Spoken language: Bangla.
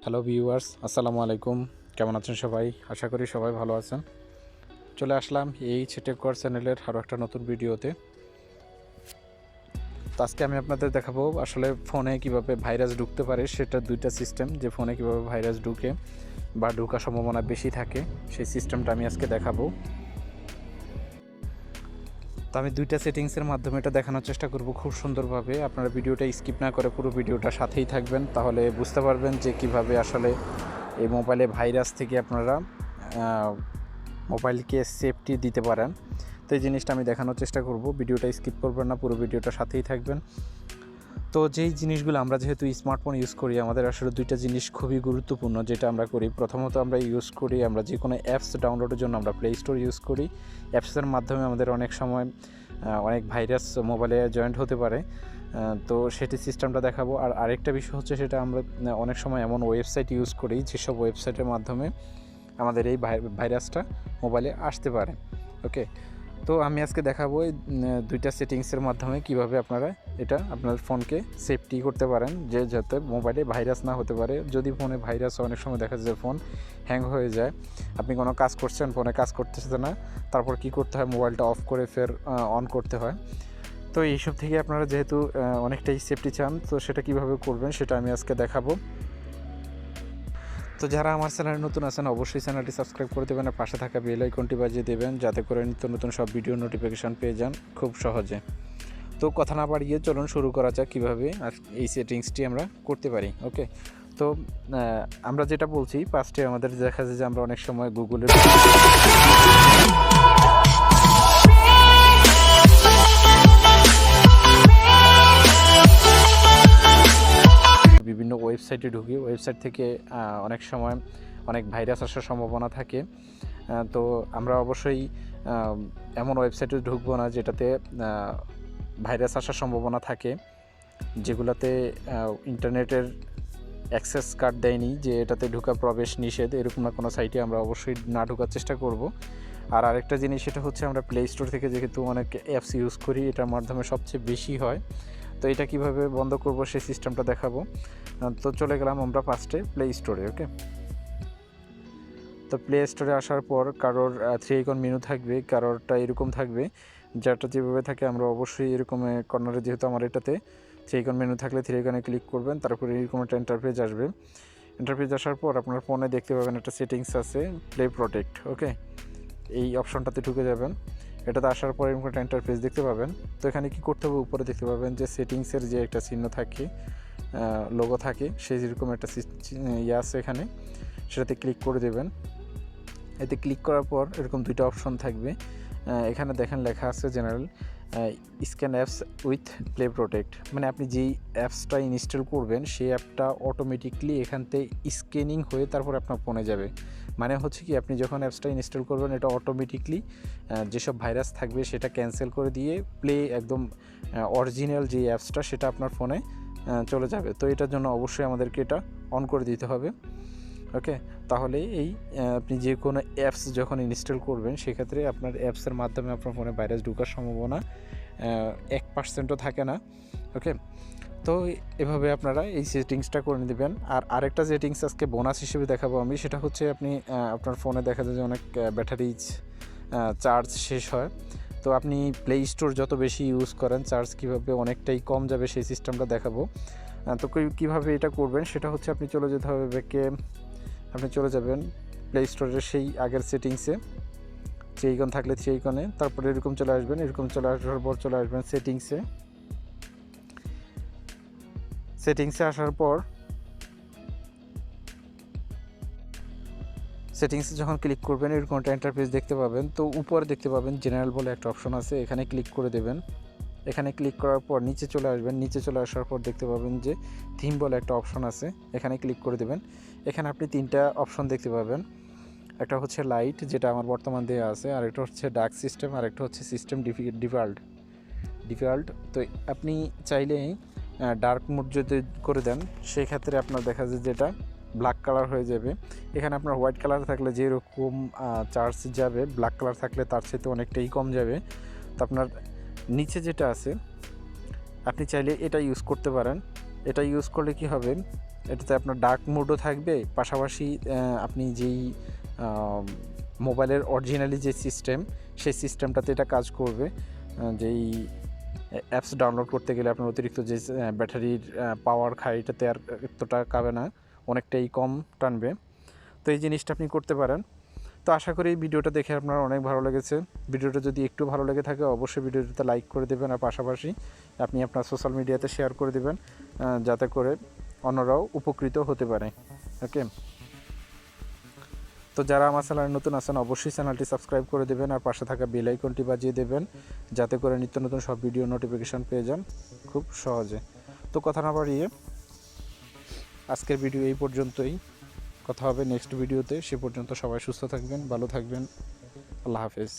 হ্যালো ভিউয়ার্স, আসসালামু আলাইকুম। কেমন আছেন সবাই? আশা করি সবাই ভালো আছেন। চলে আসলাম এই টেকওয়ার চ্যানেলের আরও একটা নতুন ভিডিওতে। তো আজকে আমি আপনাদের দেখাবো আসলে ফোনে কিভাবে ভাইরাস ঢুকতে পারে, সেটা দুইটা সিস্টেম, যে ফোনে কিভাবে ভাইরাস ঢুকে বা ঢোকার সম্ভাবনা বেশি থাকে সেই সিস্টেমটা আমি আজকে দেখাবো। তো আমি দুইটা সেটিংসের মাধ্যমে এটা দেখানোর চেষ্টা করব খুব সুন্দরভাবে। আপনারা ভিডিওটা স্কিপ না করে পুরো ভিডিওটা সাথেই থাকবেন, তাহলে বুঝতে পারবেন যে কিভাবে আসলে এই মোবাইলে ভাইরাস থেকে আপনারা মোবাইলকে সেফটি দিতে পারেন। তো এই জিনিসটা আমি দেখানোর চেষ্টা করব, ভিডিওটা স্কিপ করবেন না, পুরো ভিডিওটা সাথেই থাকবেন। তো যেই জিনিসগুলো আমরা যেহেতু স্মার্টফোন ইউজ করি, আমাদের আসলে দুইটা জিনিস খুবই গুরুত্বপূর্ণ যেটা আমরা করি। প্রথমত আমরা ইউজ করি, আমরা যে কোনো অ্যাপস ডাউনলোডের জন্য আমরা প্লে স্টোর ইউজ করি। অ্যাপসের মাধ্যমে আমাদের অনেক সময় অনেক ভাইরাস মোবাইলে জয়েন্ট হতে পারে, তো সেটি সিস্টেমটা দেখাবো। আর আরেকটা বিষয় হচ্ছে, সেটা আমরা অনেক সময় এমন ওয়েবসাইট ইউজ করি যেসব ওয়েবসাইটের মাধ্যমে আমাদের এই ভাইরাসটা মোবাইলে আসতে পারে। ওকে, তো আমি আজকে দেখাবো এই দুইটা সেটিংসের মাধ্যমে কিভাবে আপনারা এটা আপনার ফোনকে সেফটি করতে পারেন, যে যাতে মোবাইলে ভাইরাস না হতে পারে। যদি ফোনে ভাইরাস অনেক সময় দেখা যায় ফোন হ্যাং হয়ে যায়, আপনি কোনো কাজ করছেন, ফোনে কাজ করতেছে না, তারপর কি করতে হয়, মোবাইলটা অফ করে ফের অন করতে হয়। তো এইসব থেকে আপনারা যেহেতু অনেকটাই সেফটি চান, তো সেটা কিভাবে করবেন সেটা আমি আজকে দেখাবো। তো যারা আমার চ্যানেলে নতুন আছেন, অবশ্যই চ্যানেলটি সাবস্ক্রাইব করে দেবেন আর পাশে থাকা বেল আইকনটি বাজিয়ে দেবেন, যাতে করে নিত্য নতুন সব ভিডিও নোটিফিকেশান পেয়ে যান খুব সহজে। তো কথা না বাড়িয়ে চলুন শুরু করা যাক কীভাবে আর এই সেটিংসটি আমরা করতে পারি। ওকে, তো আমরা যেটা বলছি ফার্স্টে, আমাদের দেখা যায় যে আমরা অনেক সময় গুগলের বিভিন্ন ওয়েবসাইটে ঢুকি, ওয়েবসাইট থেকে অনেক সময় অনেক ভাইরাস আসার সম্ভাবনা থাকে। তো আমরা অবশ্যই এমন ওয়েবসাইটে ঢুকবো না যেটাতে ভাইরাস আসার সম্ভাবনা থাকে, যেগুলোতে ইন্টারনেটের অ্যাক্সেস কার্ড দেয়নি, যে এটাতে ঢোকা প্রবেশ নিষেধ, এরকম না কোনো সাইটে আমরা অবশ্যই না ঢোকার চেষ্টা করব। আর আরেকটা জিনিস, সেটা হচ্ছে আমরা প্লে স্টোর থেকে যেহেতু অনেক অ্যাপস ইউজ করি, এটার মাধ্যমে সবচেয়ে বেশি হয়। তো এটা কিভাবে বন্ধ করব সেই সিস্টেমটা দেখাবো। তো চলে গেলাম আমরা ফার্স্টে প্লে স্টোরে। ওকে, তো প্লে স্টোরে আসার পর কারোর 3 আইকন মেনু থাকবে, কারোরটা এরকম থাকবে, যেটা যেভাবে থাকে আমরা অবশ্যই এরকম কর্নারে, যেহেতু আমার এটাতে 3 আইকন মেনু থাকলে 3 আইকনে ক্লিক করবেন, তারপরে এরকম একটা ইন্টারফেস আসবে। ইন্টারফেস আসার পর আপনার ফোনে দেখতে পাবেন একটা সেটিংস আছে, প্লে প্রোটেক্ট। ওকে, এই অপশনটাতে ঢুকে যাবেন। এটাতে আসার পর এরকম একটা ইন্টারফেস দেখতে পাবেন। তো এখানে কি করতে হবে, উপরে দেখতে পাবেন যে সেটিংসের যে একটা চিহ্ন থাকে, লোগো থাকে, সেই যেরকম একটা ইয়ে আছে এখানে, সেটাতে ক্লিক করে দেবেন। এতে ক্লিক করার পর এরকম দুইটা অপশন থাকবে। এখানে দেখেন লেখা আছে general scan apps with play protect, মানে আপনি যেই অ্যাপসটা ইনস্টল করবেন সেই অ্যাপটা অটোমেটিকলি এখান থেকে স্ক্যানিং হয়ে তারপর আপনার ফোনে যাবে। মানে হচ্ছে কি, আপনি যখন অ্যাপসটা ইনস্টল করবেন, এটা অটোমেটিকলি যেসব ভাইরাস থাকবে সেটা ক্যান্সেল করে দিয়ে প্লে একদম অরিজিনাল যে অ্যাপসটা সেটা আপনার ফোনে চলে যাবে। তো এটার জন্য অবশ্যই আমাদেরকে এটা অন করে দিতে হবে। ওকে, তাহলে এই আপনি যে কোনো অ্যাপস যখন ইনস্টল করবেন, সেক্ষেত্রে আপনার অ্যাপসের মাধ্যমে আপনার ফোনে ভাইরাস ঢোকার সম্ভাবনা 1%ও থাকে না। ওকে, তো এভাবে আপনারা এই সেটিংসটা করে নেবেন। আর আরেকটা সেটিংস আজকে বোনাস হিসেবে দেখাবো আমি, সেটা হচ্ছে আপনি আপনার ফোনে দেখা যায় যে অনেক ব্যাটারি চার্জ শেষ হয়। তো আপনি প্লে স্টোর যত বেশি ইউজ করেন, চার্জ কীভাবে অনেকটাই কম যাবে সেই সিস্টেমটা দেখাবো। তো কীভাবে এটা করবেন, সেটা হচ্ছে আপনি চলে যেতে হবে ব্যাকে, আপনি চলে যাবেন প্লে স্টোরের সেই আগের সেটিংসে, 3 আইকন থাকলে 3 আইকনে, তারপরে এরকম চলে আসবেন। এরকম চলে আসার পর চলে আসবেন সেটিংসে আসার পর সেটিংসে যখন ক্লিক করবেন, এরকম একটা ইন্টারফেস দেখতে পাবেন। তো উপরে দেখতে পাবেন জেনারেল বলে একটা অপশন আছে, এখানে ক্লিক করে দেবেন। এখানে ক্লিক করার পর নিচে চলে আসবেন। নিচে চলে আসার পর দেখতে পাবেন যে থিম বলে একটা অপশন আছে, এখানে ক্লিক করে দেবেন। এখানে আপনি 3টা অপশন দেখতে পাবেন। একটা হচ্ছে লাইট, যেটা আমার বর্তমান দেওয়া আছে, আর একটা হচ্ছে ডার্ক সিস্টেম, আর একটা হচ্ছে সিস্টেম ডিফল্ট। তো আপনি চাইলে ডার্ক মোড যদি করে দেন, সেই ক্ষেত্রে আপনার দেখা যায় যেটা ব্ল্যাক কালার হয়ে যাবে। এখানে আপনার হোয়াইট কালার থাকলে যেরকম চার্জ যাবে, ব্ল্যাক কালার থাকলে তার চাইতে অনেকটাই কম যাবে। তো আপনার নিচে যেটা আছে, আপনি চাইলে এটা ইউজ করতে পারেন। এটা ইউজ করলে কি হবে, এটাতে আপনার ডার্ক মোডও থাকবে, পাশাপাশি আপনি যেই মোবাইলের অরিজিনালি যে সিস্টেম, সেই সিস্টেমটাতে এটা কাজ করবে। যেই অ্যাপস ডাউনলোড করতে গেলে আপনার অতিরিক্ত যে ব্যাটারির পাওয়ার খায়, এটাতে আর এতটা কাবে না, অনেকটাই কম টানবে। তো এই জিনিসটা আপনি করতে পারেন। তো আশা করি ভিডিওটা দেখে আপনার অনেক ভালো লেগেছে। ভিডিওটা যদি একটু ভালো লেগে থাকে অবশ্যই ভিডিওটাতে লাইক করে দেবেন, আর পাশাপাশি আপনি আপনার সোশ্যাল মিডিয়াতে শেয়ার করে দেবেন, যাতে করে অন্যরাও উপকৃত হতে পারে। ওকে, তো যারা আমার চ্যানেলে নতুন আছেন অবশ্যই চ্যানেলটি সাবস্ক্রাইব করে দেবেন, আর পাশে থাকা বেল আইকনটি বাজিয়ে দেবেন, যাতে করে নিত্য নতুন সব ভিডিও নোটিফিকেশান পেয়ে যান খুব সহজে। তো কথা না বাড়িয়ে আজকের ভিডিও এই পর্যন্তই। কথা হবে নেক্সট ভিডিওতে। সে পর্যন্ত সবাই সুস্থ থাকবেন, ভালো থাকবেন। আল্লাহ হাফেজ।